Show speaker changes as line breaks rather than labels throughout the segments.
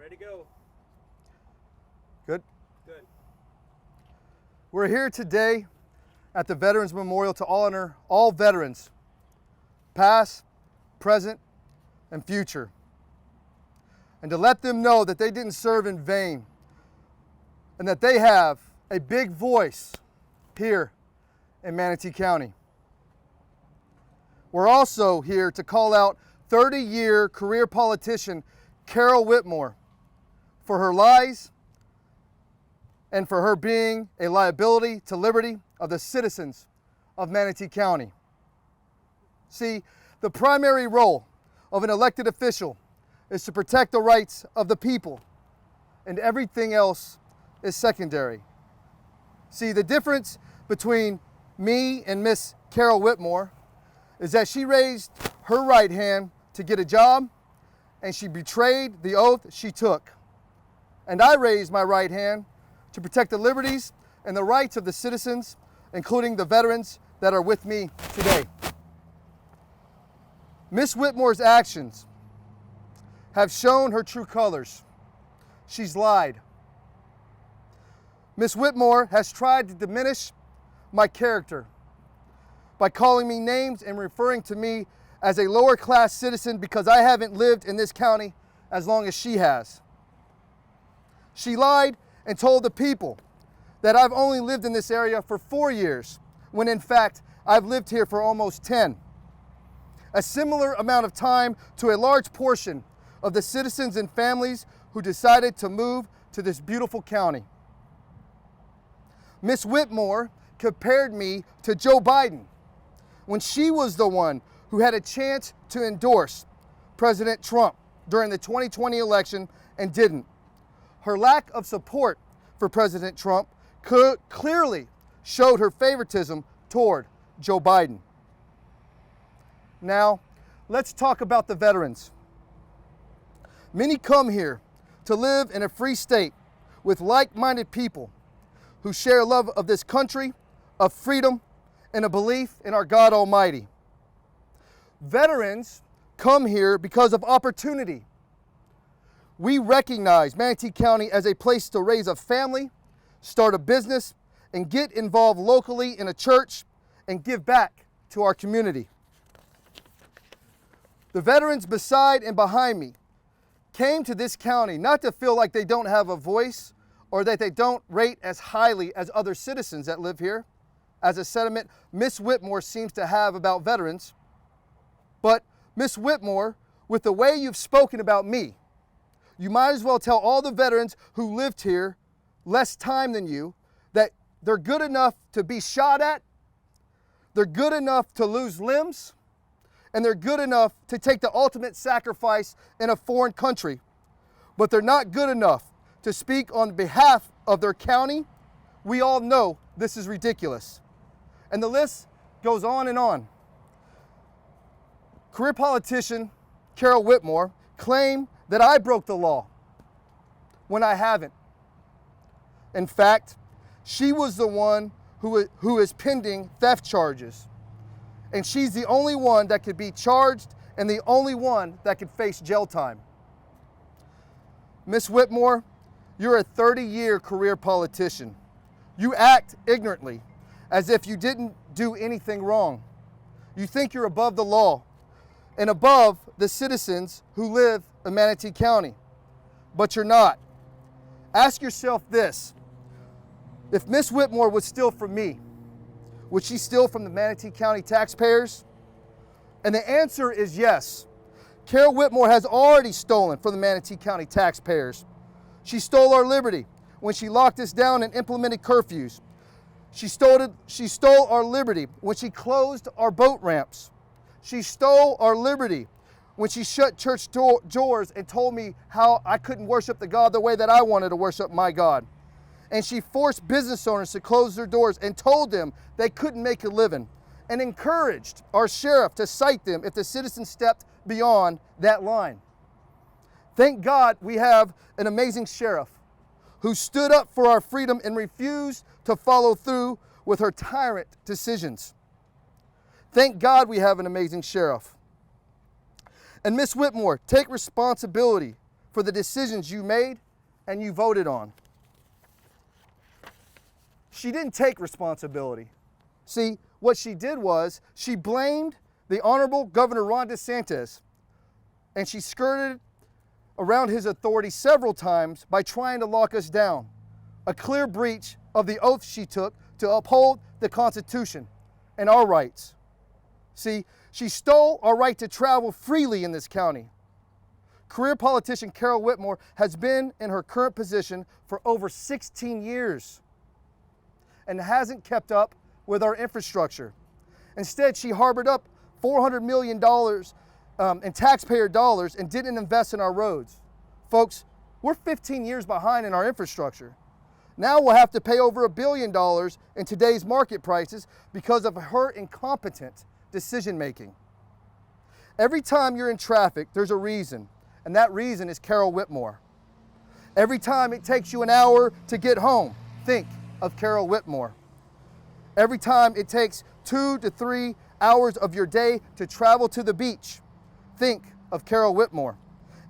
Ready to go.
Good?
Good.
We're here today at the Veterans Memorial to honor all veterans, past, present, and future, and to let them know that they didn't serve in vain and that they have a big voice here in Manatee County. We're also here to call out 30-year career politician Carol Whitmore for her lies and for her being a liability to liberty of the citizens of Manatee County. See, the primary role of an elected official is to protect the rights of the people, and everything else is secondary. See, the difference between me and Miss Carol Whitmore is that she raised her right hand to get a job, and she betrayed the oath she took. And I raised my right hand to protect the liberties and the rights of the citizens, including the veterans that are with me today. Miss Whitmore's actions have shown her true colors. She's lied. Miss Whitmore has tried to diminish my character by calling me names and referring to me as a lower class citizen because I haven't lived in this county as long as she has. She lied and told the people that I've only lived in this area for 4 years, when in fact I've lived here for almost 10. A similar amount of time to a large portion of the citizens and families who decided to move to this beautiful county. Miss Whitmore compared me to Joe Biden when she was the one who had a chance to endorse President Trump during the 2020 election and didn't. Her lack of support for President Trump clearly showed her favoritism toward Joe Biden. Now, let's talk about the veterans. Many come here to live in a free state with like-minded people who share a love of this country, of freedom, and a belief in our God Almighty. Veterans come here because of opportunity. We recognize Manatee County as a place to raise a family, start a business, and get involved locally in a church and give back to our community. The veterans beside and behind me came to this county not to feel like they don't have a voice or that they don't rate as highly as other citizens that live here, as a sentiment Miss Whitmore seems to have about veterans. But Miss Whitmore, with the way you've spoken about me, you might as well tell all the veterans who lived here less time than you that they're good enough to be shot at, they're good enough to lose limbs, and they're good enough to take the ultimate sacrifice in a foreign country. But they're not good enough to speak on behalf of their county. We all know this is ridiculous. And the list goes on and on. Career politician Carol Whitmore claimed that I broke the law when I haven't. In fact, she was the one who is pending theft charges. And she's the only one that could be charged and the only one that could face jail time. Miss Whitmore, you're a 30-year career politician. You act ignorantly, as if you didn't do anything wrong. You think you're above the law and above the citizens who live in Manatee County, but you're not. Ask yourself this: if Miss Whitmore would steal from me, would she steal from the Manatee County taxpayers? And the answer is yes. Carol Whitmore has already stolen from the Manatee County taxpayers. She stole our liberty when she locked us down and implemented curfews. She stole our liberty when she closed our boat ramps. She stole our liberty when she shut church doors and told me how I couldn't worship the God the way that I wanted to worship my God. And she forced business owners to close their doors and told them they couldn't make a living, and encouraged our sheriff to cite them if the citizens stepped beyond that line. Thank God we have an amazing sheriff who stood up for our freedom and refused to follow through with her tyrant decisions. Thank God we have an amazing sheriff. And Miss Whitmore, take responsibility for the decisions you made and you voted on. She didn't take responsibility. See, what she did was she blamed the Honorable Governor Ron DeSantis, and she skirted around his authority several times by trying to lock us down, a clear breach of the oath she took to uphold the Constitution and our rights. See, she stole our right to travel freely in this county. Career politician Carol Whitmore has been in her current position for over 16 years and hasn't kept up with our infrastructure. Instead, she harbored up $400 million in taxpayer dollars and didn't invest in our roads. Folks, we're 15 years behind in our infrastructure. Now we'll have to pay over $1 billion in today's market prices because of her incompetent decision making. Every time you're in traffic, there's a reason, and that reason is Carol Whitmore. Every time it takes you an hour to get home, think of Carol Whitmore. Every time it takes 2 to 3 hours of your day to travel to the beach, think of Carol Whitmore.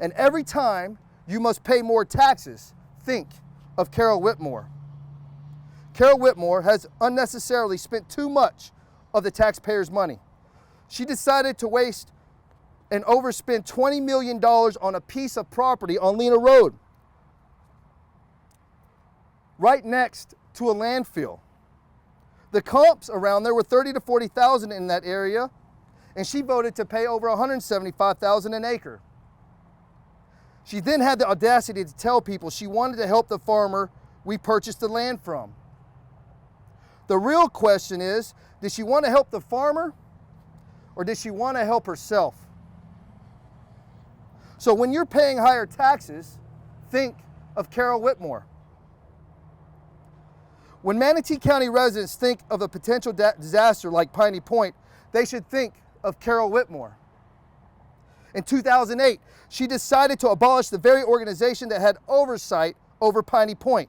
And every time you must pay more taxes, think of Carol Whitmore. Carol Whitmore has unnecessarily spent too much of the taxpayers' money. She decided to waste and overspend $20 million on a piece of property on Lena Road, right next to a landfill. The comps around there were $30,000 to $40,000 in that area, and she voted to pay over $175,000 an acre. She then had the audacity to tell people she wanted to help the farmer we purchased the land from. The real question is, did she want to help the farmer or did she want to help herself? So when you're paying higher taxes, think of Carol Whitmore. When Manatee County residents think of a potential disaster like Piney Point, they should think of Carol Whitmore. In 2008, she decided to abolish the very organization that had oversight over Piney Point.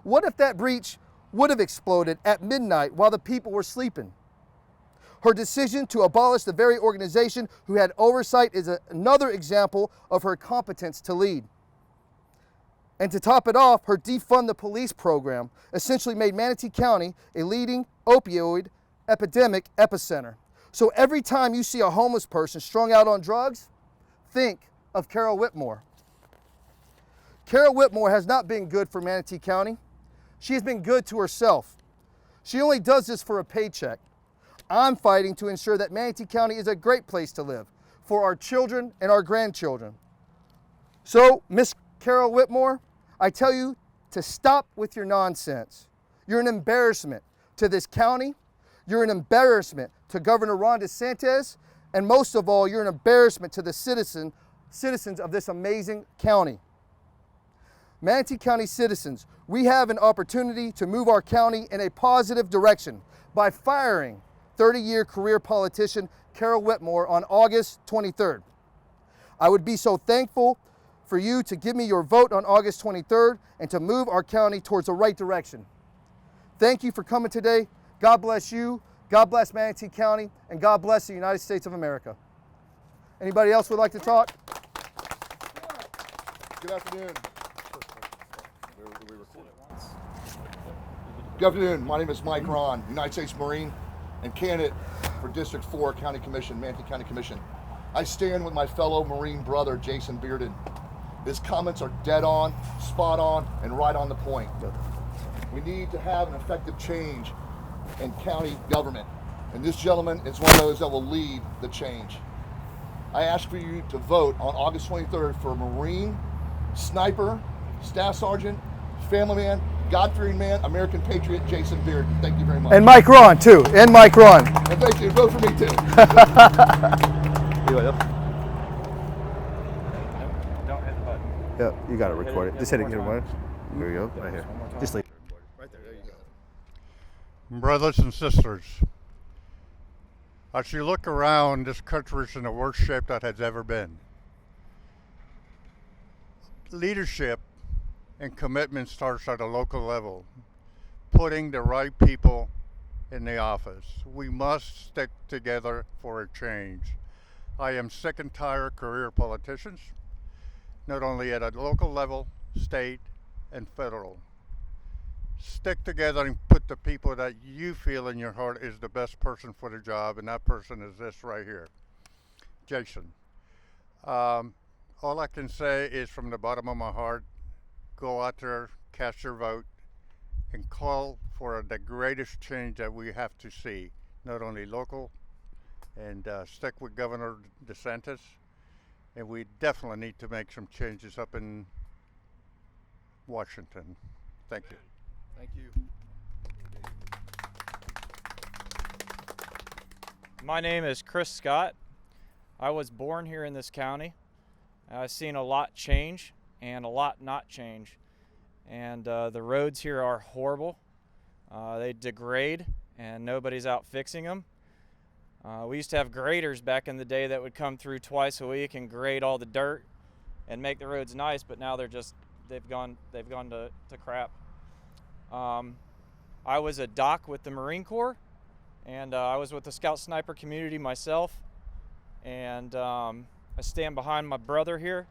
What if that breach would have exploded at midnight while the people were sleeping? Her decision to abolish the very organization who had oversight is another example of her competence to lead. And to top it off, her defund the police program essentially made Manatee County a leading opioid epidemic epicenter. So every time you see a homeless person strung out on drugs, think of Carol Whitmore. Carol Whitmore has not been good for Manatee County. She has been good to herself. She only does this for a paycheck. I'm fighting to ensure that Manatee County is a great place to live for our children and our grandchildren. So, Miss Carol Whitmore, I tell you to stop with your nonsense. You're an embarrassment to this county. You're an embarrassment to Governor Ron DeSantis. And most of all, you're an embarrassment to the citizens of this amazing county. Manatee County citizens, we have an opportunity to move our county in a positive direction by firing 30-year career politician Carol Whitmore on August 23rd. I would be so thankful for you to give me your vote on August 23rd and to move our county towards the right direction. Thank you for coming today. God bless you, God bless Manatee County, and God bless the United States of America. Anybody else would like to talk?
Good afternoon. Good afternoon. My name is Mike Ron, United States Marine and candidate for District 4 County Commission, Manatee County Commission. I stand with my fellow Marine brother, Jason Bearden. His comments are dead on, spot on, and right on the point. We need to have an effective change in county government, and this gentleman is one of those that will lead the change. I ask for you to vote on August 23rd for a Marine, sniper, staff sergeant, family man, God-fearing man, American patriot, Jason Bearden. Thank you very much.
And Mike Ron, too. And Mike Ron.
And thank you. Vote for me, too.
Don't hit the button.
Yeah, you got to record it. Just hit it. Here we go. Right here. Just leave.
Right there. There you go.
Brothers and sisters, as you look around, this country is in the worst shape that has ever been. Leadership and commitment starts at a local level, putting the right people in the office. We must stick together for a change. I am sick and tired of career politicians, not only at a local level, state, and federal. Stick together and put the people that you feel in your heart is the best person for the job, and that person is this right here, Jason. All I can say is from the bottom of my heart, go out there, cast your vote, and call for the greatest change that we have to see, not only local, and stick with Governor DeSantis, and we definitely need to make some changes up in Washington. Thank you.
Thank you.
My name is Chris Scott. I was born here in this county. I've seen a lot change and a lot not change. And the roads here are horrible. They degrade and nobody's out fixing them. We used to have graders back in the day that would come through twice a week and grade all the dirt and make the roads nice, but now they've gone to crap. I was a doc with the Marine Corps, and I was with the Scout Sniper community myself, and I stand behind my brother here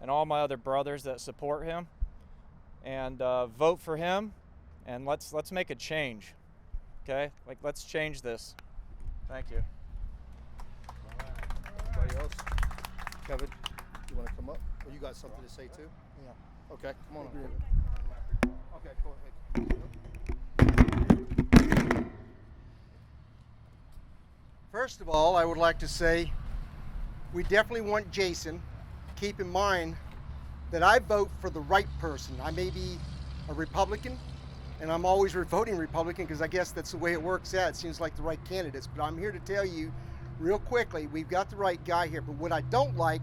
and all my other brothers that support him, and vote for him, and let's make a change, okay? Like, let's change this. Thank you.
Anybody else? Kevin, you want to come up? Or you got something to say too? Yeah. Okay, come on up. Okay, go ahead.
First of all, I would like to say we definitely want Jason. Keep in mind that I vote for the right person. I may be a Republican, and I'm always voting Republican because I guess that's the way it works out. It seems like the right candidates. But I'm here to tell you real quickly, we've got the right guy here. But what I don't like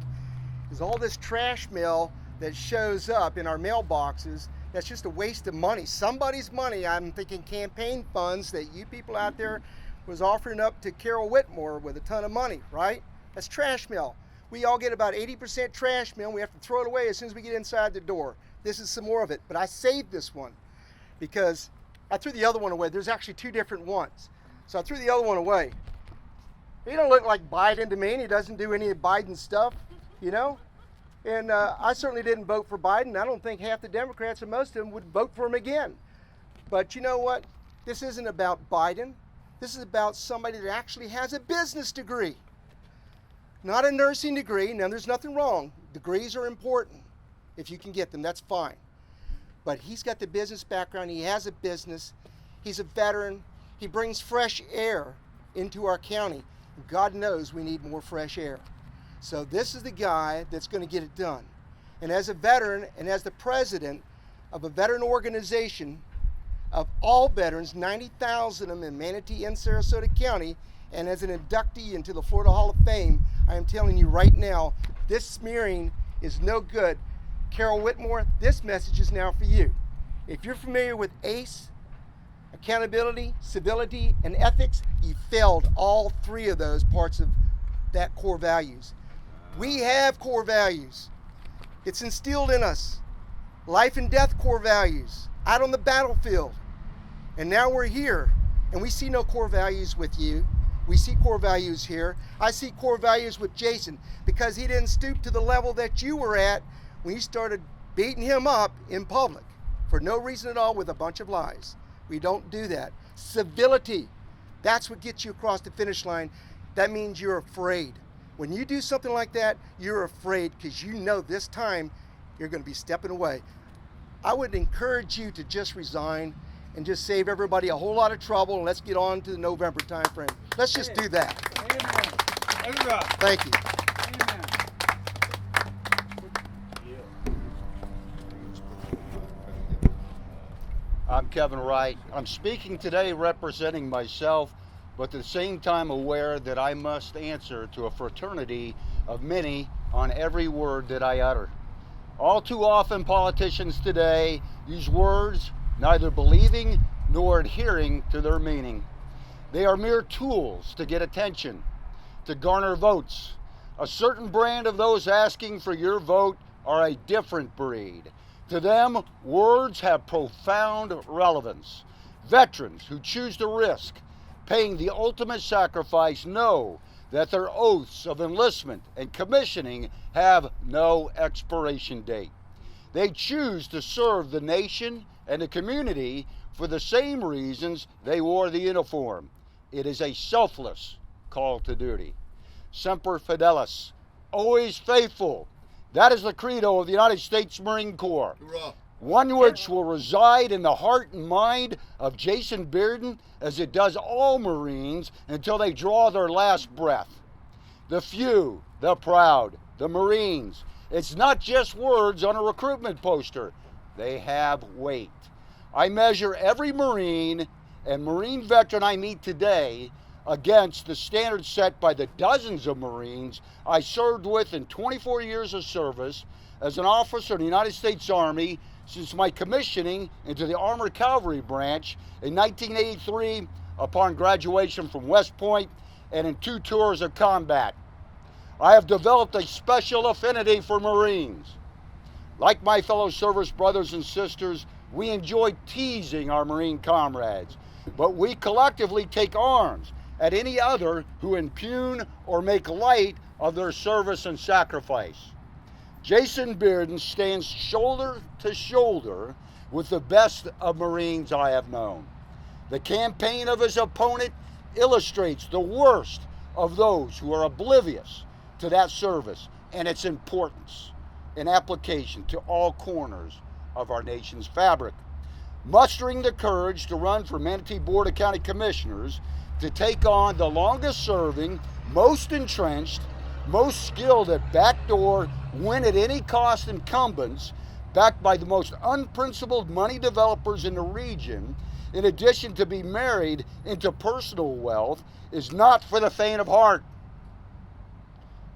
is all this trash mail that shows up in our mailboxes. That's just a waste of money. Somebody's money. I'm thinking campaign funds that you people out there was offering up to Carol Whitmore with a ton of money, right? That's trash mail. We all get about 80% trash mail, and we have to throw it away as soon as we get inside the door. This is some more of it, but I saved this one because I threw the other one away. There's actually two different ones. So I threw the other one away. He don't look like Biden to me, and he doesn't do any of Biden's stuff, you know? And I certainly didn't vote for Biden. I don't think half the Democrats or most of them would vote for him again. But you know what? This isn't about Biden. This is about somebody that actually has a business degree, not a nursing degree. Now, there's nothing wrong. Degrees are important. If you can get them, that's fine. But he's got the business background. He has a business. He's a veteran. He brings fresh air into our county. God knows we need more fresh air. So this is the guy that's going to get it done. And as a veteran and as the president of a veteran organization of all veterans, 90,000 of them in Manatee and Sarasota County, and as an inductee into the Florida Hall of Fame, I am telling you right now, this smearing is no good. Carol Whitmore, this message is now for you. If you're familiar with ACE, accountability, civility, and ethics, you failed all three of those parts of that core values. We have core values. It's instilled in us. Life and death core values, out on the battlefield. And now we're here, and we see no core values with you. We see core values here. I see core values with Jason because he didn't stoop to the level that you were at when you started beating him up in public for no reason at all with a bunch of lies. We don't do that. Civility, that's what gets you across the finish line. That means you're afraid. When you do something like that, you're afraid because you know this time you're going to be stepping away. I would encourage you to just resign and just save everybody a whole lot of trouble, and let's get on to the November time frame. Let's just do that.
Amen.
Thank you.
I'm Kevin Wright. I'm speaking today representing myself, but at the same time aware that I must answer to a fraternity of many on every word that I utter. All too often, politicians today use words neither believing nor adhering to their meaning. They are mere tools to get attention, to garner votes. A certain brand of those asking for your vote are a different breed. To them, words have profound relevance. Veterans who choose to risk paying the ultimate sacrifice know that their oaths of enlistment and commissioning have no expiration date. They choose to serve the nation and the community for the same reasons they wore the uniform. It is a selfless call to duty. Semper Fidelis, always faithful. That is the credo of the United States Marine Corps.
Hoorah.
One which will reside in the heart and mind of Jason Bearden as it does all Marines until they draw their last breath. The few, the proud, the Marines. It's not just words on a recruitment poster. They have weight. I measure every Marine and Marine veteran I meet today against the standards set by the dozens of Marines I served with in 24 years of service as an officer in the United States Army since my commissioning into the Armored Cavalry Branch in 1983 upon graduation from West Point and in 2 tours of combat. I have developed a special affinity for Marines. Like my fellow service brothers and sisters, we enjoy teasing our Marine comrades, but we collectively take arms at any other who impugn or make light of their service and sacrifice. Jason Bearden stands shoulder to shoulder with the best of Marines I have known. The campaign of his opponent illustrates the worst of those who are oblivious to that service and its importance in application to all corners of our nation's fabric. Mustering the courage to run for Manatee Board of County Commissioners to take on the longest serving, most entrenched, most skilled at backdoor, win at any cost incumbents, backed by the most unprincipled money developers in the region, in addition to be married into personal wealth, is not for the faint of heart.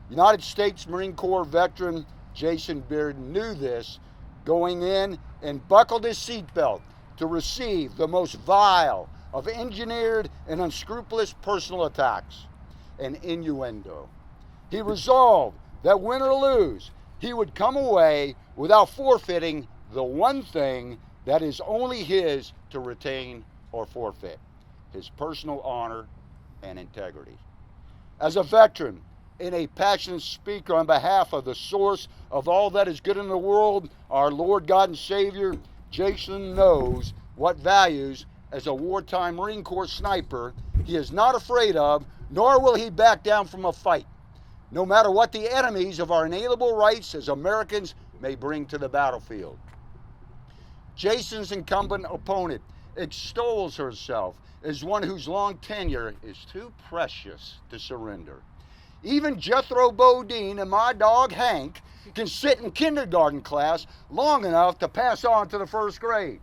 United States Marine Corps veteran Jason Bearden knew this going in and buckled his seatbelt to receive the most vile of engineered and unscrupulous personal attacks and innuendo. He resolved that win or lose, he would come away without forfeiting the one thing that is only his to retain or forfeit: his personal honor and integrity. As a veteran and a passionate speaker on behalf of the source of all that is good in the world, our Lord God and Savior, Jason knows what values as a wartime Marine Corps sniper he is not afraid of, nor will he back down from a fight, no matter what the enemies of our inalienable rights as Americans may bring to the battlefield. Jason's incumbent opponent extols herself as one whose long tenure is too precious to surrender. Even Jethro Bodine and my dog Hank can sit in kindergarten class long enough to pass on to the first grade.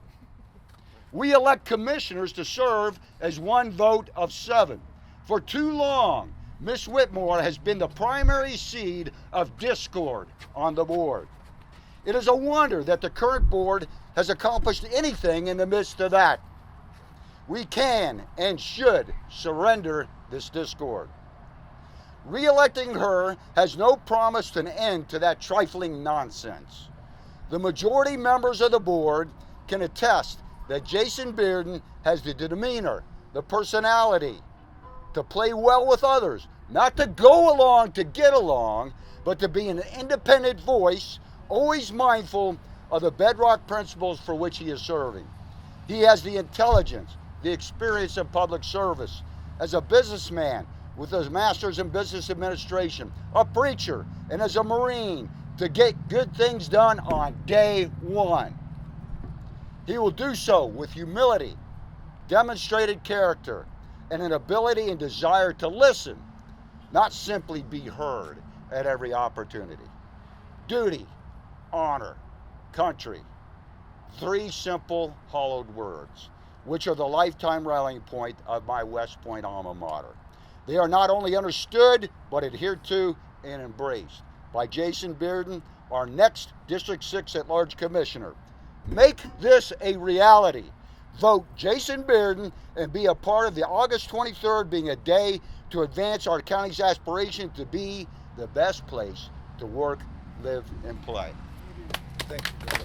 We elect commissioners to serve as one vote of 7. For too long, Miss Whitmore has been the primary seed of discord on the board. It is a wonder that the current board has accomplished anything in the midst of that. We can and should surrender this discord. Re-electing her has no promise to an end to that trifling nonsense. The majority members of the board can attest that Jason Bearden has the demeanor, the personality to play well with others, not to go along to get along, but to be an independent voice, always mindful of the bedrock principles for which he is serving. He has the intelligence, the experience of public service, as a businessman with his master's in business administration, a preacher, and as a Marine to get good things done on day one. He will do so with humility, demonstrated character, and an ability and desire to listen, not simply be heard at every opportunity. Duty, honor, country. 3 simple, hollowed words, which are the lifetime rallying point of my West Point alma mater. They are not only understood, but adhered to and embraced by Jason Bearden, our next District 6 at-large commissioner. Make this a reality. Vote Jason Bearden and be a part of the August 23rd being a day to advance our county's aspiration to be the best place to work, live, and play.
Thank you, brother.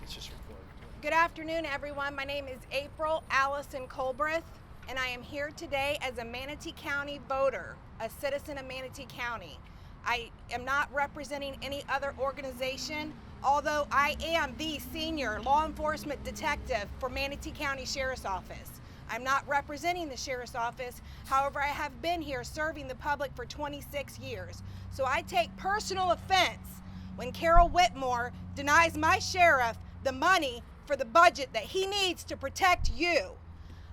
It's just recorded.
Good afternoon, everyone. My name is April Allison Colbreth, and I am here today as a Manatee County voter, a citizen of Manatee County. I am not representing any other organization, although I am the senior law enforcement detective for Manatee County Sheriff's Office. I'm not representing the Sheriff's Office, however, I have been here serving the public for 26 years. So I take personal offense when Carol Whitmore denies my sheriff the money for the budget that he needs to protect you.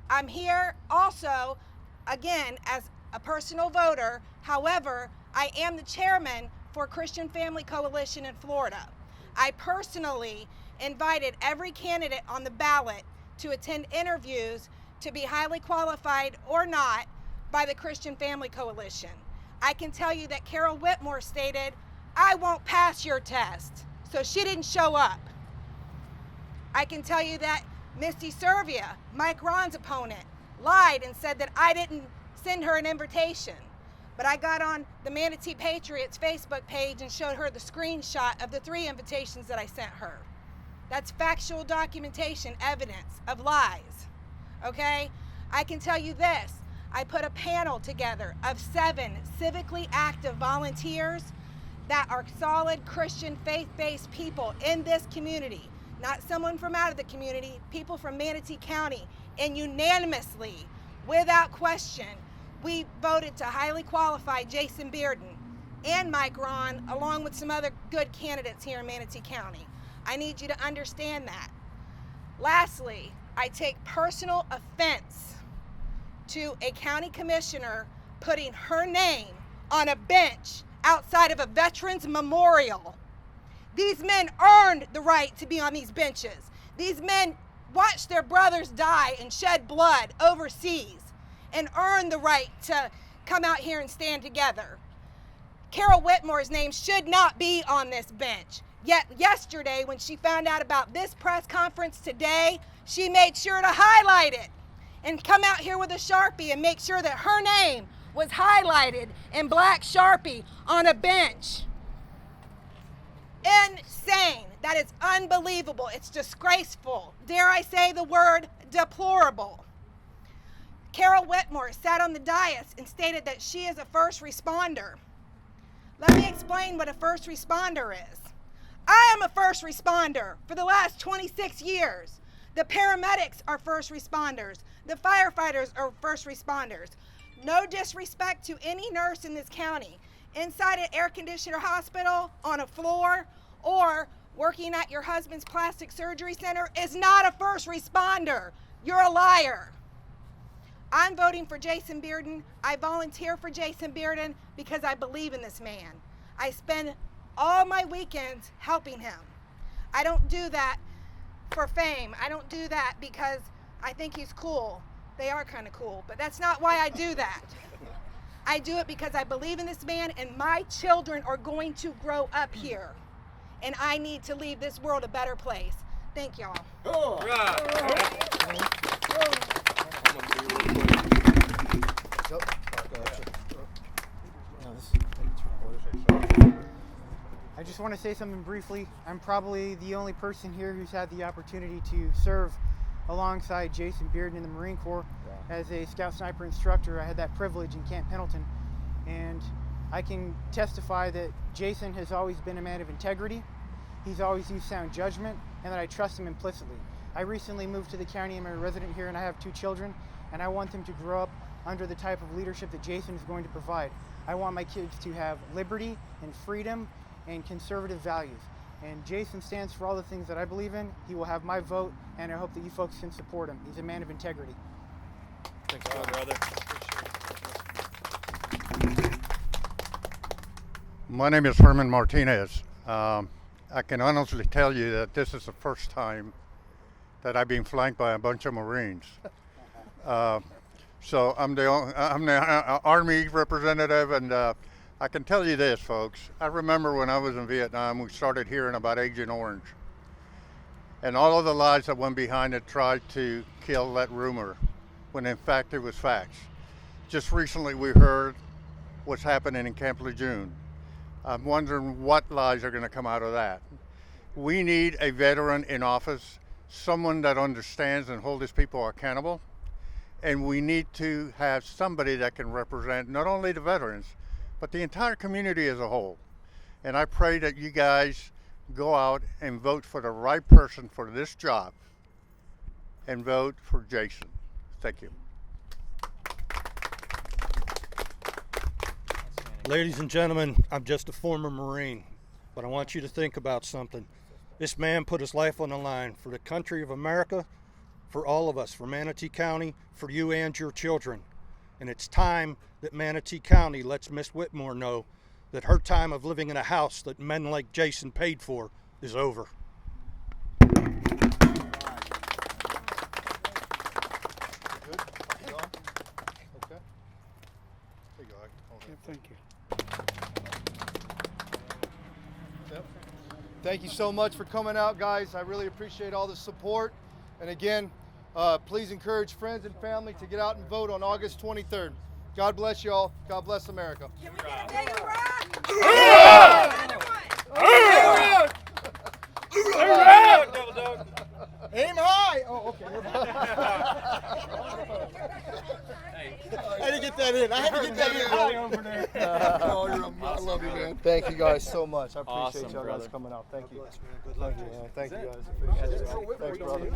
I'm here also, again, as a personal voter. However, I am the chairman for Christian Family Coalition in Florida. I personally invited every candidate on the ballot to attend interviews to be highly qualified or not by the Christian Family Coalition. I can tell you that Carol Whitmore stated, "I won't pass your test," so she didn't show up. I can tell you that Misty Servia, Mike Ron's opponent, lied and said that I didn't send her an invitation. But I got on the Manatee Patriots Facebook page and showed her the screenshot of the 3 invitations that I sent her. That's factual documentation, evidence of lies, okay? I can tell you this, I put a panel together of 7 civically active volunteers that are solid Christian faith-based people in this community. Not someone from out of the community, people from Manatee County, and unanimously, without question, we voted to highly qualify Jason Bearden and Mike Ron, along with some other good candidates here in Manatee County. I need you to understand that. Lastly, I take personal offense to a county commissioner putting her name on a bench outside of a veterans memorial. These men earned the right to be on these benches. These men watched their brothers die and shed blood overseas and earned the right to come out here and stand together. Carol Whitmore's name should not be on this bench. Yet yesterday, when she found out about this press conference today, she made sure to highlight it and come out here with a Sharpie and make sure that her name was highlighted in black Sharpie on a bench. Insane. That is unbelievable. It's disgraceful. Dare I say the word deplorable. Carol Whitmore sat on the dais and stated that she is a first responder. Let me explain what a first responder is. I am a first responder for the last 26 years. The paramedics are first responders. The firefighters are first responders. No disrespect to any nurse in this county. Inside an air conditioner hospital, on a floor, or working at your husband's plastic surgery center is not a first responder. You're a liar. I'm voting for Jason Bearden. I volunteer for Jason Bearden because I believe in this man. I spend all my weekends helping him. I don't do that for fame. I don't do that because I think he's cool. They are kind of cool, but that's not why I do that. I do it because I believe in this man, and my children are going to grow up here, and I need to leave this world a better place. Thank y'all.
I just want to say something briefly. I'm probably the only person here who's had the opportunity to serve alongside Jason Bearden in the Marine Corps. As a Scout Sniper instructor, I had that privilege in Camp Pendleton, and I can testify that Jason has always been a man of integrity. He's always used sound judgment, and that I trust him implicitly. I recently moved to the county. I'm a resident here, and I have 2 children, and I want them to grow up under the type of leadership that Jason is going to provide. I want my kids to have liberty and freedom and conservative values. And Jason stands for all the things that I believe in. He will have my vote, and I hope that you folks can support him. He's a man of integrity.
Thanks, brother.
My name is Herman Martinez. I can honestly tell you that this is the first time that I've been flanked by a bunch of Marines. So I'm the Army representative, and I can tell you this, folks. I remember when I was in Vietnam, we started hearing about Agent Orange, and all of the lies that went behind it tried to kill that rumor, when in fact it was facts. Just recently we heard what's happening in Camp Lejeune. I'm wondering what lies are going to come out of that. We need a veteran in office someone that understands and holds his people accountable. And we need to have somebody that can represent not only the veterans, but the entire community as a whole. And I pray that you guys go out and vote for the right person for this job and vote for Jason. Thank you.
Ladies and gentlemen, I'm just a former Marine, but I want you to think about something. This man put his life on the line for the country of America, for all of us, for Manatee County, for you and your children. And it's time that Manatee County lets Miss Whitmore know that her time of living in a house that men like Jason paid for is over.
Thank you. Thank you so much for coming out, guys. I really appreciate all the support. And again, please encourage friends and family to get out and vote on August 23rd. God bless you all. God bless America. Aim high! Oh, okay. I had to get that in. I had to get that in. Over there.
I love you, man.
Thank you guys so much. I appreciate
Awesome,
y'all
brother.
guys coming out. Thank you. Thank you, man. Thank you guys. Appreciate it. Thanks, brother.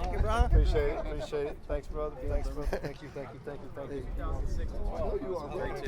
Appreciate it. Appreciate it. Thanks, brother. Thanks, brother. Thank you. Thank you. Thank you. Thank you.